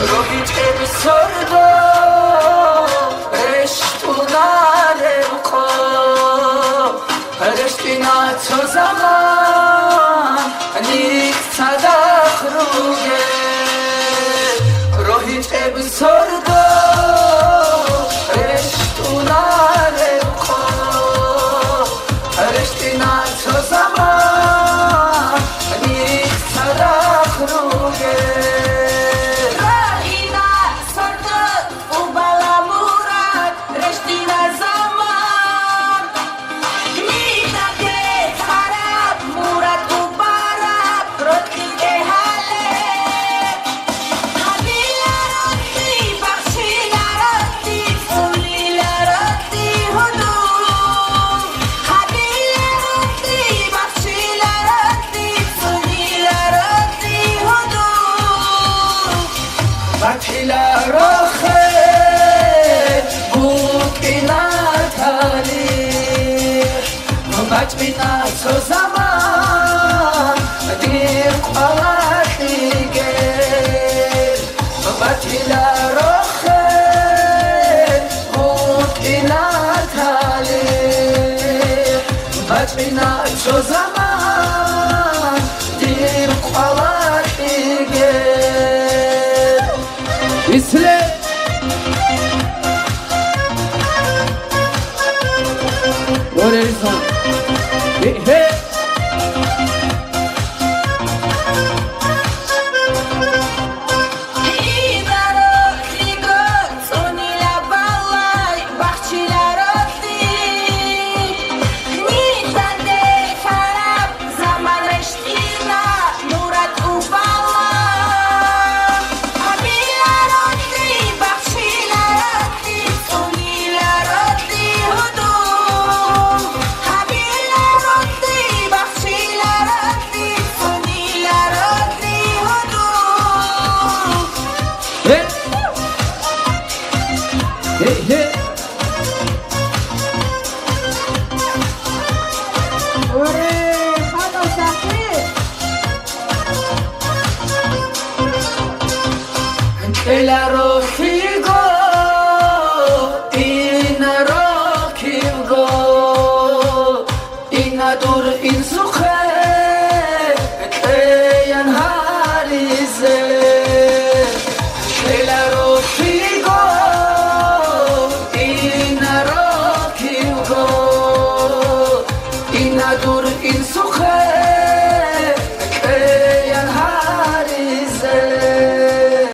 روحی که بسردا رشتوناره بکا رشتینا تو زمان نیک صدق روگه روحی که بسردا رشتوناره بکا رشتینا تو زمان نیک صدق روگه بطلا روخه بود بینا تاریخ بط بینا تو زمان دیر قواقی گل بطلا روخه بود بینا تاریخ بط بینا تو زمان دیر قواقی گل İsle Orelsan Hey hey El arroz